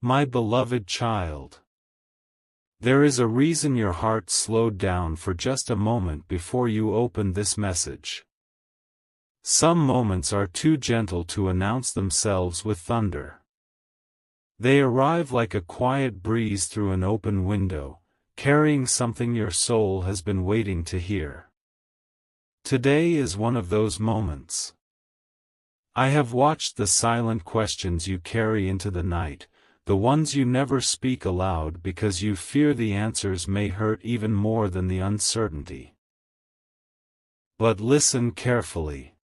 My beloved child. There is a reason your heart slowed down for just a moment before you opened this message. Some moments are too gentle to announce themselves with thunder. They arrive like a quiet breeze through an open window, carrying something your soul has been waiting to hear. Today is one of those moments. I have watched the silent questions you carry into the night, the ones you never speak aloud because you fear the answers may hurt even more than the uncertainty. But listen carefully.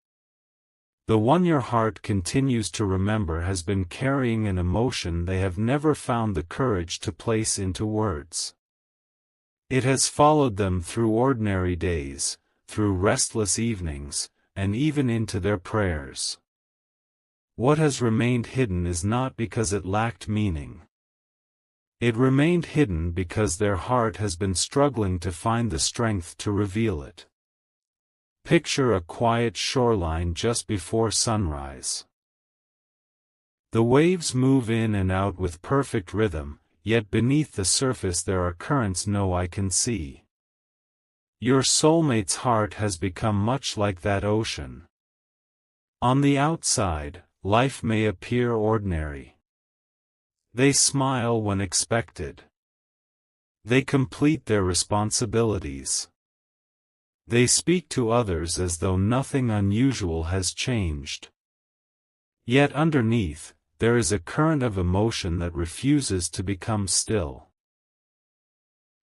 The one your heart continues to remember has been carrying an emotion they have never found the courage to place into words. It has followed them through ordinary days, through restless evenings, and even into their prayers. What has remained hidden is not because it lacked meaning. It remained hidden because their heart has been struggling to find the strength to reveal it. Picture a quiet shoreline just before sunrise. The waves move in and out with perfect rhythm, yet beneath the surface there are currents no eye can see. Your soulmate's heart has become much like that ocean. On the outside, life may appear ordinary. They smile when expected. They complete their responsibilities. They speak to others as though nothing unusual has changed. Yet underneath, there is a current of emotion that refuses to become still.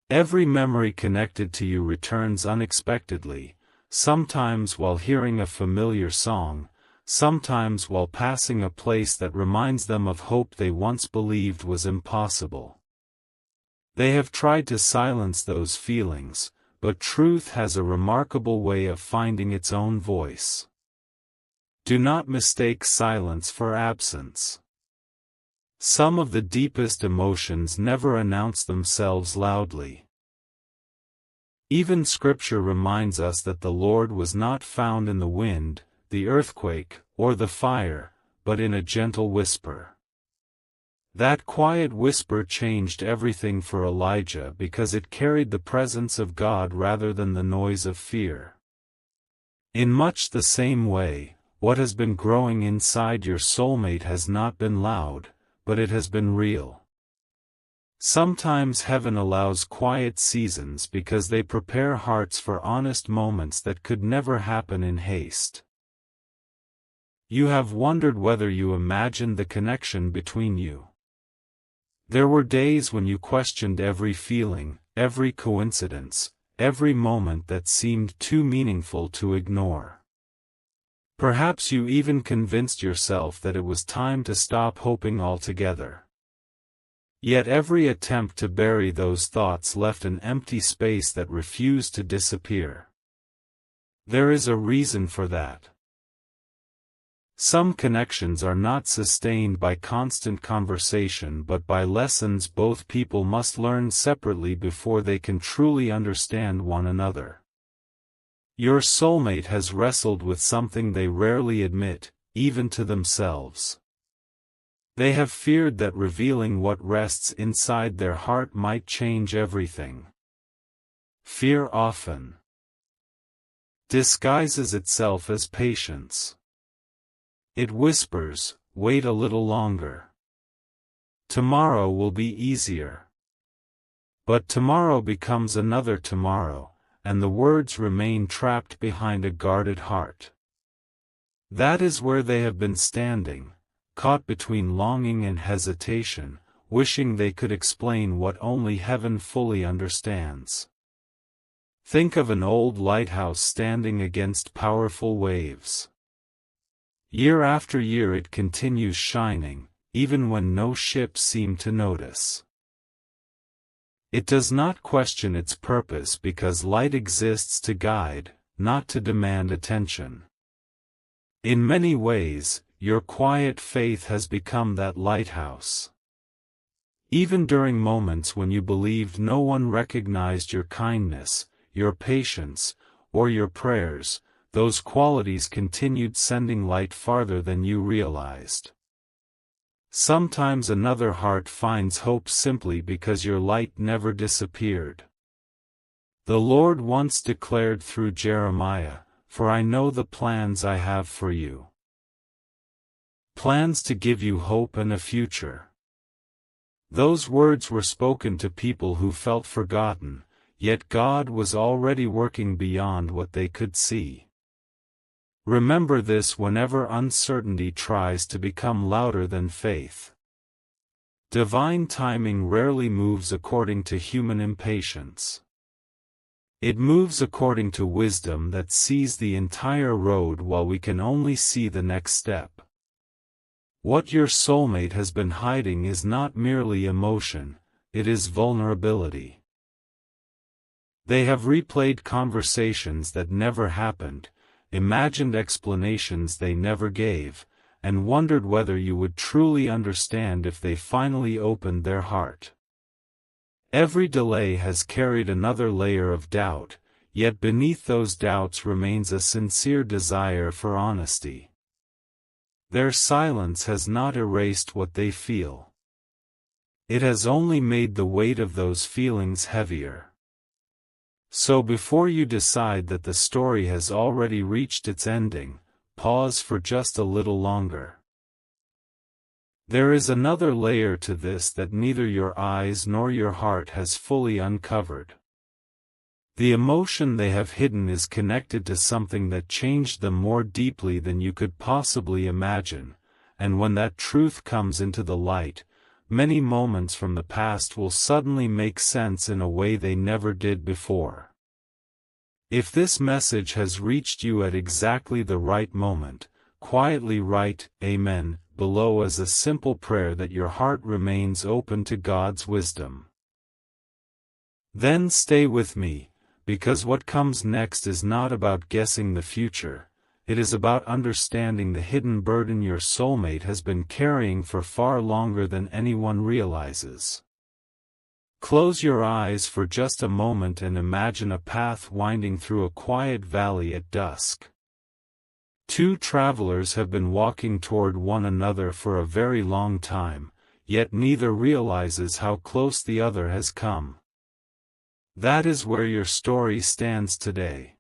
Every memory connected to you returns unexpectedly, sometimes while hearing a familiar song, sometimes while passing a place that reminds them of hope they once believed was impossible. They have tried to silence those feelings, but truth has a remarkable way of finding its own voice. Do not mistake silence for absence. Some of the deepest emotions never announce themselves loudly. Even Scripture reminds us that the Lord was not found in the wind, the earthquake, or the fire, but in a gentle whisper. That quiet whisper changed everything for Elijah because it carried the presence of God rather than the noise of fear. In much the same way, what has been growing inside your soulmate has not been loud, but it has been real. Sometimes heaven allows quiet seasons because they prepare hearts for honest moments that could never happen in haste. You have wondered whether you imagined the connection between you. There were days when you questioned every feeling, every coincidence, every moment that seemed too meaningful to ignore. Perhaps you even convinced yourself that it was time to stop hoping altogether. Yet every attempt to bury those thoughts left an empty space that refused to disappear. There is a reason for that. Some connections are not sustained by constant conversation but by lessons both people must learn separately before they can truly understand one another. Your soulmate has wrestled with something they rarely admit, even to themselves. They have feared that revealing what rests inside their heart might change everything. Fear often disguises itself as patience. It whispers, "Wait a little longer. Tomorrow will be easier." But tomorrow becomes another tomorrow, and the words remain trapped behind a guarded heart. That is where they have been standing, caught between longing and hesitation, wishing they could explain what only heaven fully understands. Think of an old lighthouse standing against powerful waves. Year after year it continues shining, even when no ships seem to notice. It does not question its purpose because light exists to guide, not to demand attention. In many ways, your quiet faith has become that lighthouse. Even during moments when you believed no one recognized your kindness, your patience, or your prayers, those qualities continued sending light farther than you realized. Sometimes another heart finds hope simply because your light never disappeared. The Lord once declared through Jeremiah, "For I know the plans I have for you. Plans to give you hope and a future." Those words were spoken to people who felt forgotten, yet God was already working beyond what they could see. Remember this whenever uncertainty tries to become louder than faith. Divine timing rarely moves according to human impatience. It moves according to wisdom that sees the entire road while we can only see the next step. What your soulmate has been hiding is not merely emotion, it is vulnerability. They have replayed conversations that never happened, imagined explanations they never gave, and wondered whether you would truly understand if they finally opened their heart. Every delay has carried another layer of doubt, yet beneath those doubts remains a sincere desire for honesty. Their silence has not erased what they feel. It has only made the weight of those feelings heavier. So before you decide that the story has already reached its ending, pause for just a little longer. There is another layer to this that neither your eyes nor your heart has fully uncovered. The emotion they have hidden is connected to something that changed them more deeply than you could possibly imagine, and when that truth comes into the light, many moments from the past will suddenly make sense in a way they never did before. If this message has reached you at exactly the right moment, quietly write "Amen" below as a simple prayer that your heart remains open to God's wisdom. Then stay with me, because what comes next is not about guessing the future, it is about understanding the hidden burden your soulmate has been carrying for far longer than anyone realizes. Close your eyes for just a moment and imagine a path winding through a quiet valley at dusk. Two travelers have been walking toward one another for a very long time, yet neither realizes how close the other has come. That is where your story stands today.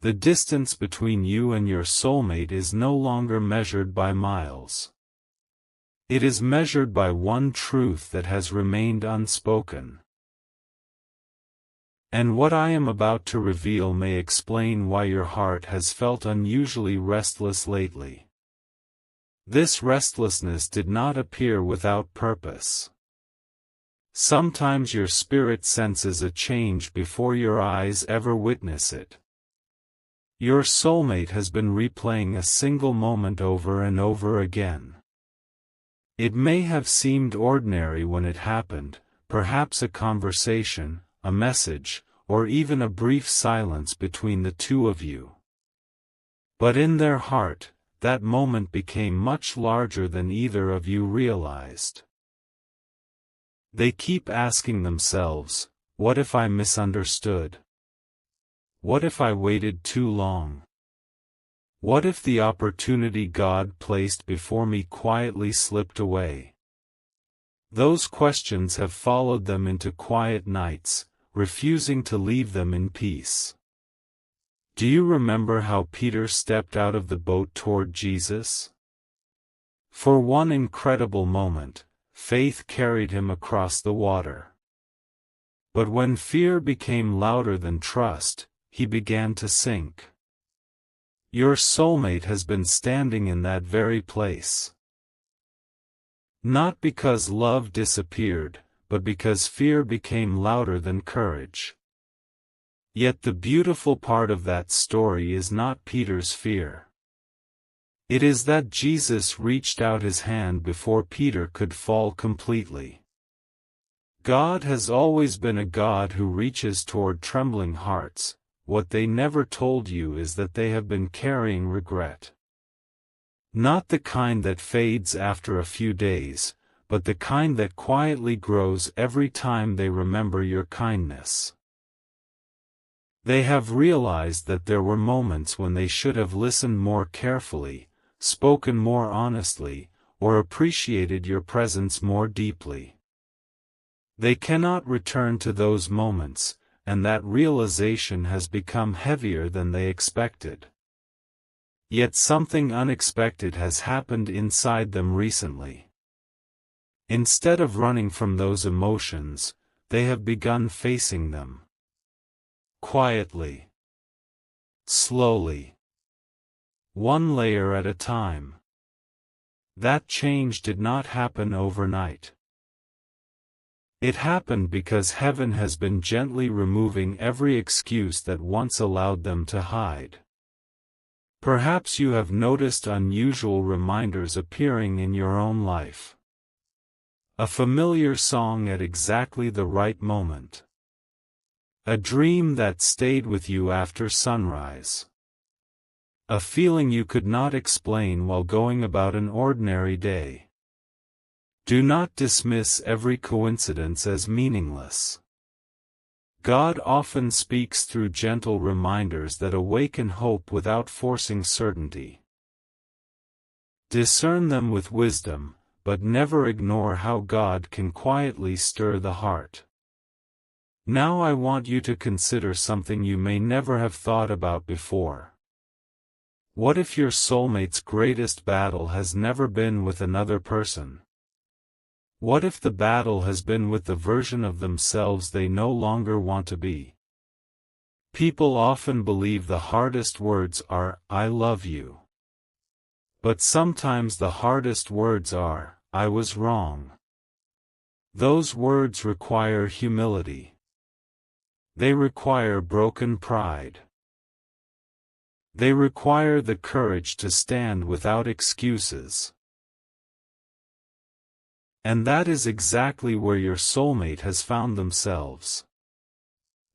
The distance between you and your soulmate is no longer measured by miles. It is measured by one truth that has remained unspoken. And what I am about to reveal may explain why your heart has felt unusually restless lately. This restlessness did not appear without purpose. Sometimes your spirit senses a change before your eyes ever witness it. Your soulmate has been replaying a single moment over and over again. It may have seemed ordinary when it happened, perhaps a conversation, a message, or even a brief silence between the two of you. But in their heart, that moment became much larger than either of you realized. They keep asking themselves, what if I misunderstood? What if I waited too long? What if the opportunity God placed before me quietly slipped away? Those questions have followed them into quiet nights, refusing to leave them in peace. Do you remember how Peter stepped out of the boat toward Jesus? For one incredible moment, faith carried him across the water. But when fear became louder than trust, he began to sink. Your soulmate has been standing in that very place. Not because love disappeared, but because fear became louder than courage. Yet the beautiful part of that story is not Peter's fear. It is that Jesus reached out his hand before Peter could fall completely. God has always been a God who reaches toward trembling hearts. What they never told you is that they have been carrying regret. Not the kind that fades after a few days, but the kind that quietly grows every time they remember your kindness. They have realized that there were moments when they should have listened more carefully, spoken more honestly, or appreciated your presence more deeply. They cannot return to those moments, and that realization has become heavier than they expected. Yet something unexpected has happened inside them recently. Instead of running from those emotions, they have begun facing them. Quietly. Slowly. One layer at a time. That change did not happen overnight. It happened because heaven has been gently removing every excuse that once allowed them to hide. Perhaps you have noticed unusual reminders appearing in your own life. A familiar song at exactly the right moment. A dream that stayed with you after sunrise. A feeling you could not explain while going about an ordinary day. Do not dismiss every coincidence as meaningless. God often speaks through gentle reminders that awaken hope without forcing certainty. Discern them with wisdom, but never ignore how God can quietly stir the heart. Now I want you to consider something you may never have thought about before. What if your soulmate's greatest battle has never been with another person? What if the battle has been with the version of themselves they no longer want to be? People often believe the hardest words are, "I love you." But sometimes the hardest words are, "I was wrong." Those words require humility. They require broken pride. They require the courage to stand without excuses. And that is exactly where your soulmate has found themselves.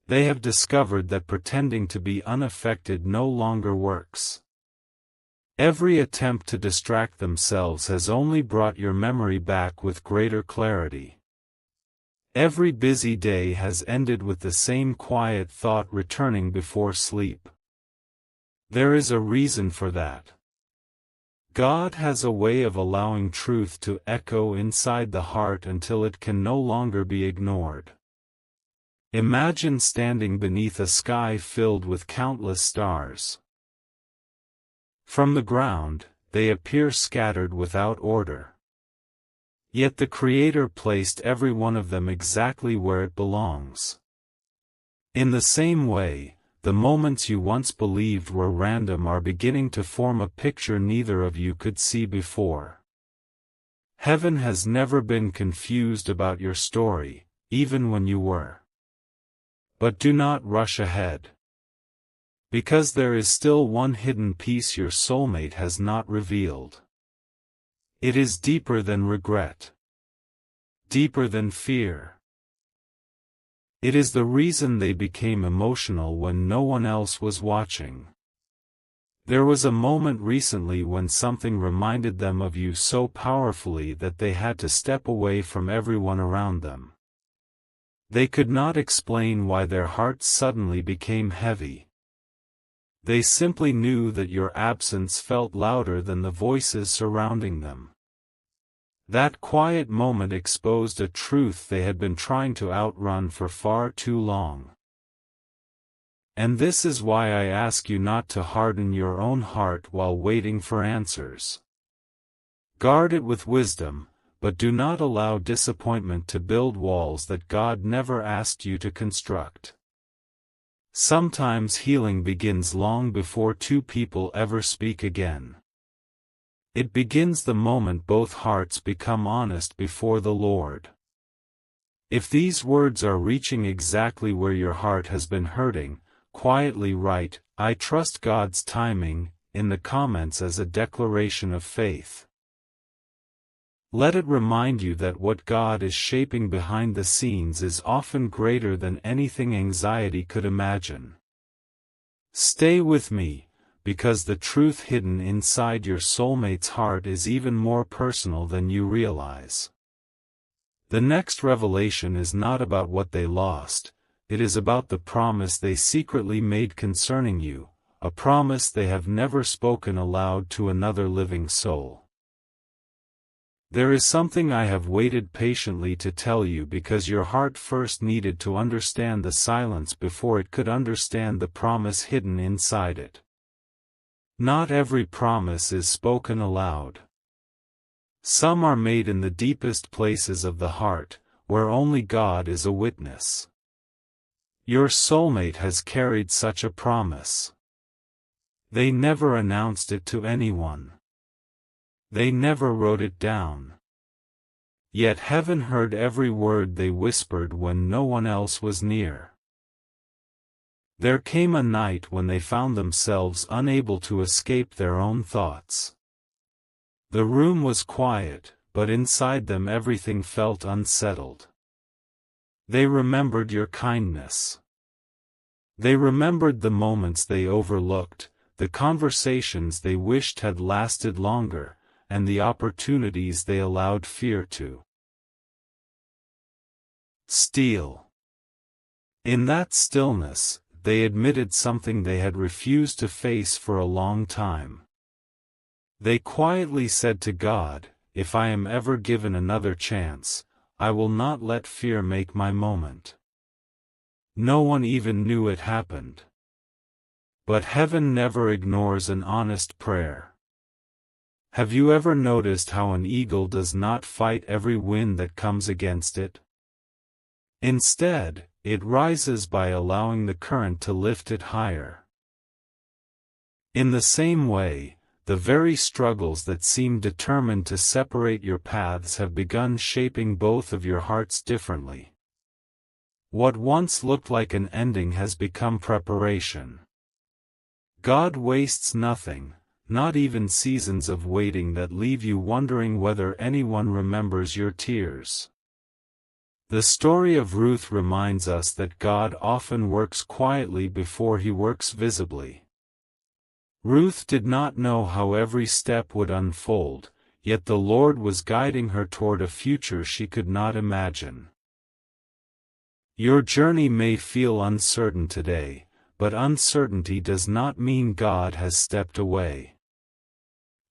They have discovered that pretending to be unaffected no longer works. Every attempt to distract themselves has only brought your memory back with greater clarity. Every busy day has ended with the same quiet thought returning before sleep. There is a reason for that. God has a way of allowing truth to echo inside the heart until it can no longer be ignored. Imagine standing beneath a sky filled with countless stars. From the ground, they appear scattered without order. Yet the Creator placed every one of them exactly where it belongs. In the same way, the moments you once believed were random are beginning to form a picture neither of you could see before. Heaven has never been confused about your story, even when you were. But do not rush ahead. Because there is still one hidden piece your soulmate has not revealed. It is deeper than regret. Deeper than fear. It is the reason they became emotional when no one else was watching. There was a moment recently when something reminded them of you so powerfully that they had to step away from everyone around them. They could not explain why their hearts suddenly became heavy. They simply knew that your absence felt louder than the voices surrounding them. That quiet moment exposed a truth they had been trying to outrun for far too long. And this is why I ask you not to harden your own heart while waiting for answers. Guard it with wisdom, but do not allow disappointment to build walls that God never asked you to construct. Sometimes healing begins long before two people ever speak again. It begins the moment both hearts become honest before the Lord. If these words are reaching exactly where your heart has been hurting, quietly write, "I trust God's timing," in the comments as a declaration of faith. Let it remind you that what God is shaping behind the scenes is often greater than anything anxiety could imagine. Stay with me, because the truth hidden inside your soulmate's heart is even more personal than you realize. The next revelation is not about what they lost, it is about the promise they secretly made concerning you, a promise they have never spoken aloud to another living soul. There is something I have waited patiently to tell you because your heart first needed to understand the silence before it could understand the promise hidden inside it. Not every promise is spoken aloud. Some are made in the deepest places of the heart, where only God is a witness. Your soulmate has carried such a promise. They never announced it to anyone. They never wrote it down. Yet heaven heard every word they whispered when no one else was near. There came a night when they found themselves unable to escape their own thoughts. The room was quiet, but inside them everything felt unsettled. They remembered your kindness. They remembered the moments they overlooked, the conversations they wished had lasted longer, and the opportunities they allowed fear to steal. In that stillness, they admitted something they had refused to face for a long time. They quietly said to God, "If I am ever given another chance, I will not let fear make my moment." No one even knew it happened. But heaven never ignores an honest prayer. Have you ever noticed how an eagle does not fight every wind that comes against it? Instead, it rises by allowing the current to lift it higher. In the same way, the very struggles that seem determined to separate your paths have begun shaping both of your hearts differently. What once looked like an ending has become preparation. God wastes nothing, not even seasons of waiting that leave you wondering whether anyone remembers your tears. The story of Ruth reminds us that God often works quietly before he works visibly. Ruth did not know how every step would unfold, yet the Lord was guiding her toward a future she could not imagine. Your journey may feel uncertain today, but uncertainty does not mean God has stepped away.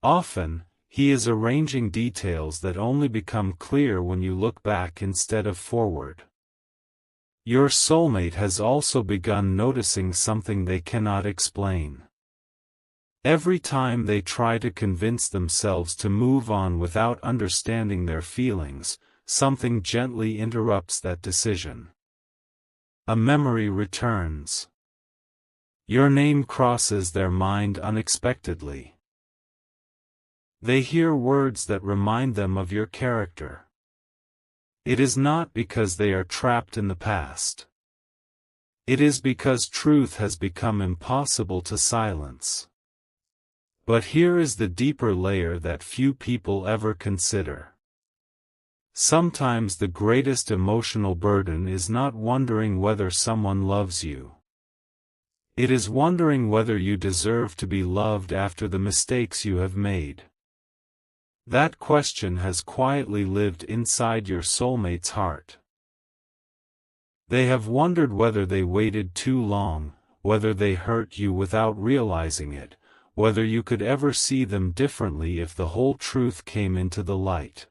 Often, he is arranging details that only become clear when you look back instead of forward. Your soulmate has also begun noticing something they cannot explain. Every time they try to convince themselves to move on without understanding their feelings, something gently interrupts that decision. A memory returns. Your name crosses their mind unexpectedly. They hear words that remind them of your character. It is not because they are trapped in the past. It is because truth has become impossible to silence. But here is the deeper layer that few people ever consider. Sometimes the greatest emotional burden is not wondering whether someone loves you. It is wondering whether you deserve to be loved after the mistakes you have made. That question has quietly lived inside your soulmate's heart. They have wondered whether they waited too long, whether they hurt you without realizing it, whether you could ever see them differently if the whole truth came into the light.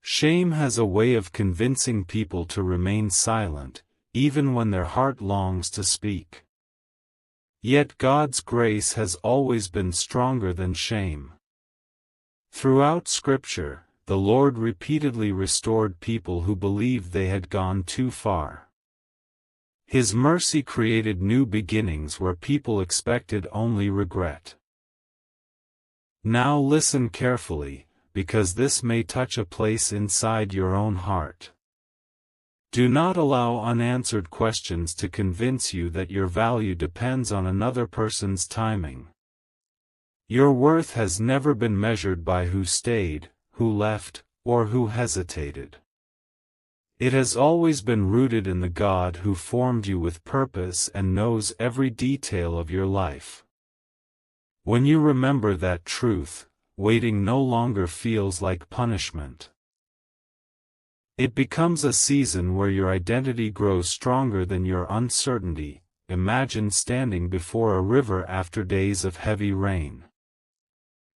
Shame has a way of convincing people to remain silent, even when their heart longs to speak. Yet God's grace has always been stronger than shame. Throughout Scripture, the Lord repeatedly restored people who believed they had gone too far. His mercy created new beginnings where people expected only regret. Now listen carefully, because this may touch a place inside your own heart. Do not allow unanswered questions to convince you that your value depends on another person's timing. Your worth has never been measured by who stayed, who left, or who hesitated. It has always been rooted in the God who formed you with purpose and knows every detail of your life. When you remember that truth, waiting no longer feels like punishment. It becomes a season where your identity grows stronger than your uncertainty. Imagine standing before a river after days of heavy rain.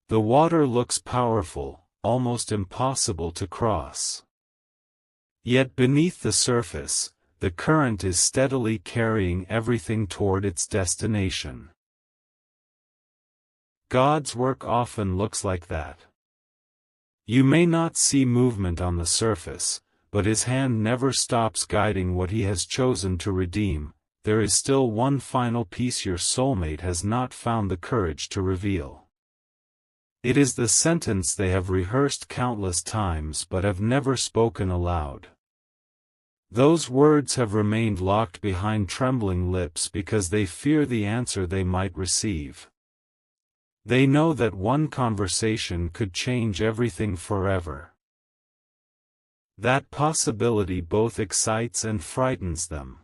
The water looks powerful, almost impossible to cross. Yet beneath the surface, the current is steadily carrying everything toward its destination. God's work often looks like that. You may not see movement on the surface, but His hand never stops guiding what He has chosen to redeem. There is still one final piece your soulmate has not found the courage to reveal. It is the sentence they have rehearsed countless times but have never spoken aloud. Those words have remained locked behind trembling lips because they fear the answer they might receive. They know that one conversation could change everything forever. That possibility both excites and frightens them.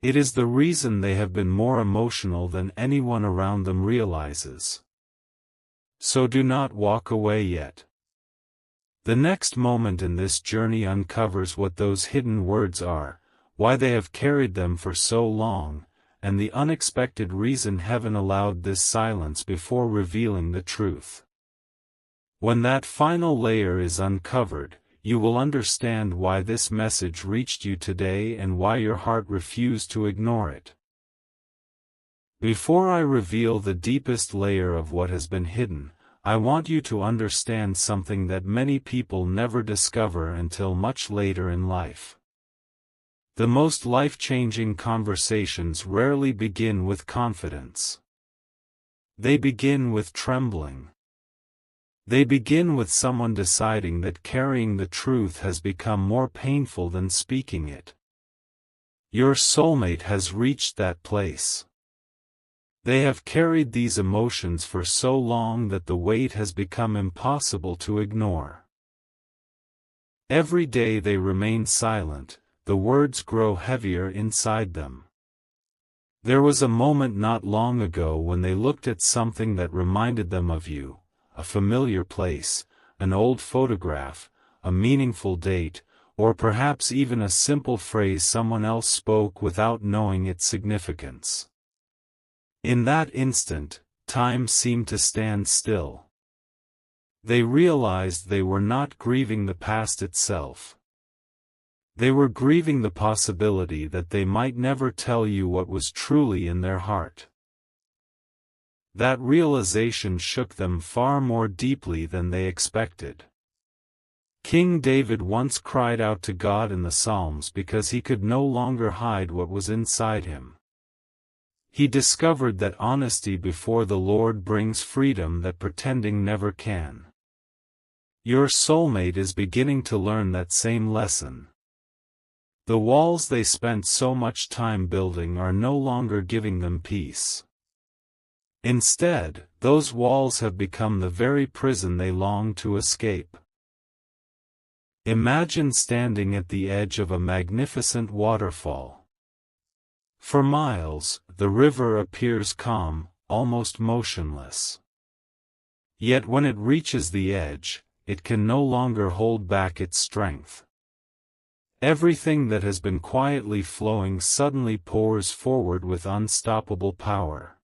It is the reason they have been more emotional than anyone around them realizes. So do not walk away yet. The next moment in this journey uncovers what those hidden words are, why they have carried them for so long, and the unexpected reason heaven allowed this silence before revealing the truth. When that final layer is uncovered, you will understand why this message reached you today and why your heart refused to ignore it. Before I reveal the deepest layer of what has been hidden, I want you to understand something that many people never discover until much later in life. The most life-changing conversations rarely begin with confidence. They begin with trembling. They begin with someone deciding that carrying the truth has become more painful than speaking it. Your soulmate has reached that place. They have carried these emotions for so long that the weight has become impossible to ignore. Every day they remain silent, the words grow heavier inside them. There was a moment not long ago when they looked at something that reminded them of you. A familiar place, an old photograph, a meaningful date, or perhaps even a simple phrase someone else spoke without knowing its significance. In that instant, time seemed to stand still. They realized they were not grieving the past itself. They were grieving the possibility that they might never tell you what was truly in their heart. That realization shook them far more deeply than they expected. King David once cried out to God in the Psalms because he could no longer hide what was inside him. He discovered that honesty before the Lord brings freedom that pretending never can. Your soulmate is beginning to learn that same lesson. The walls they spent so much time building are no longer giving them peace. Instead, those walls have become the very prison they long to escape. Imagine standing at the edge of a magnificent waterfall. For miles, the river appears calm, almost motionless. Yet when it reaches the edge, it can no longer hold back its strength. Everything that has been quietly flowing suddenly pours forward with unstoppable power.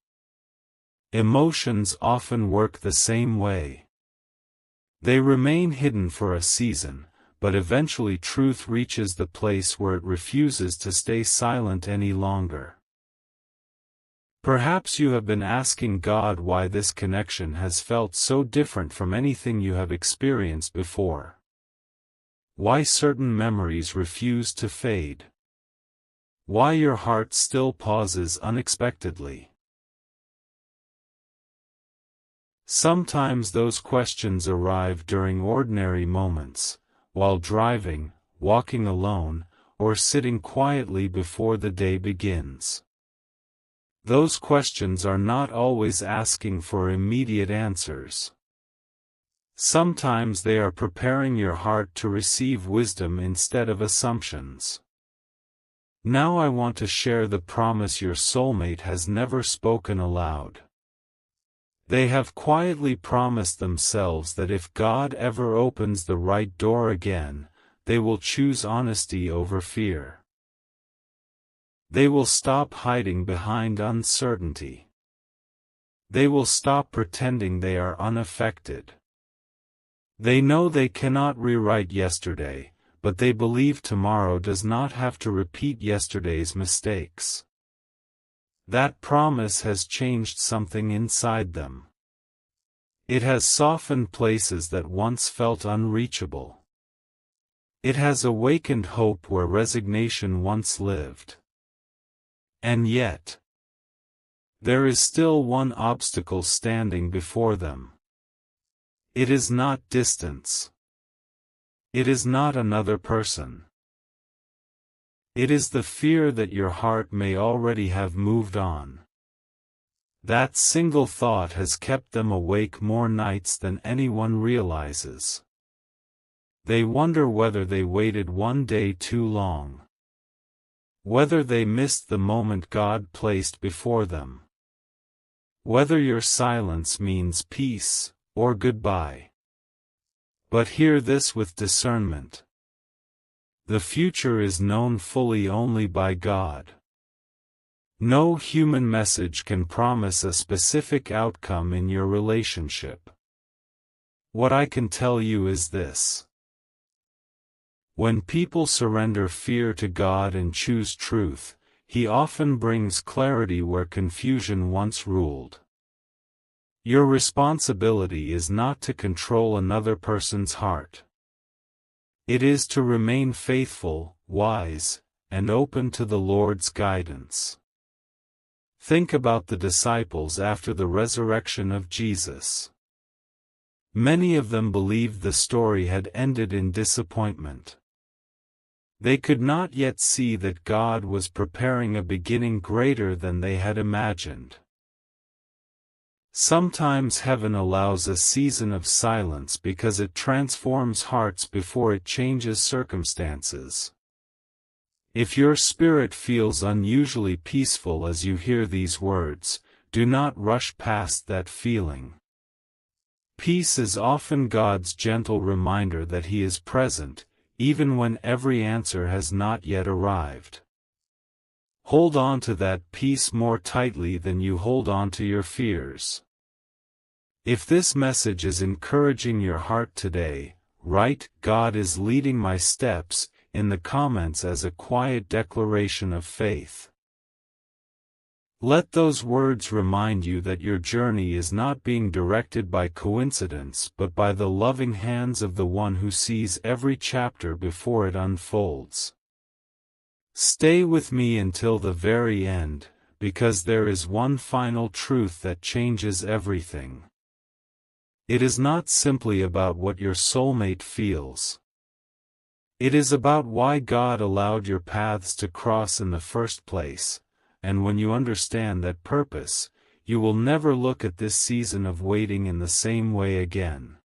Emotions often work the same way. They remain hidden for a season, but eventually truth reaches the place where it refuses to stay silent any longer. Perhaps you have been asking God why this connection has felt so different from anything you have experienced before. Why certain memories refuse to fade. Why your heart still pauses unexpectedly. Sometimes those questions arrive during ordinary moments, while driving, walking alone, or sitting quietly before the day begins. Those questions are not always asking for immediate answers. Sometimes they are preparing your heart to receive wisdom instead of assumptions. Now I want to share the promise your soulmate has never spoken aloud. They have quietly promised themselves that if God ever opens the right door again, they will choose honesty over fear. They will stop hiding behind uncertainty. They will stop pretending they are unaffected. They know they cannot rewrite yesterday, but they believe tomorrow does not have to repeat yesterday's mistakes. That promise has changed something inside them. It has softened places that once felt unreachable. It has awakened hope where resignation once lived. And yet, there is still one obstacle standing before them. It is not distance. It is not another person. It is the fear that your heart may already have moved on. That single thought has kept them awake more nights than anyone realizes. They wonder whether they waited one day too long. Whether they missed the moment God placed before them. Whether your silence means peace or goodbye. But hear this with discernment. The future is known fully only by God. No human message can promise a specific outcome in your relationship. What I can tell you is this. When people surrender fear to God and choose truth, He often brings clarity where confusion once ruled. Your responsibility is not to control another person's heart. It is to remain faithful, wise, and open to the Lord's guidance. Think about the disciples after the resurrection of Jesus. Many of them believed the story had ended in disappointment. They could not yet see that God was preparing a beginning greater than they had imagined. Sometimes heaven allows a season of silence because it transforms hearts before it changes circumstances. If your spirit feels unusually peaceful as you hear these words, do not rush past that feeling. Peace is often God's gentle reminder that He is present, even when every answer has not yet arrived. Hold on to that peace more tightly than you hold on to your fears. If this message is encouraging your heart today, write "God is leading my steps" in the comments as a quiet declaration of faith. Let those words remind you that your journey is not being directed by coincidence but by the loving hands of the One who sees every chapter before it unfolds. Stay with me until the very end, because there is one final truth that changes everything. It is not simply about what your soulmate feels. It is about why God allowed your paths to cross in the first place, and when you understand that purpose, you will never look at this season of waiting in the same way again.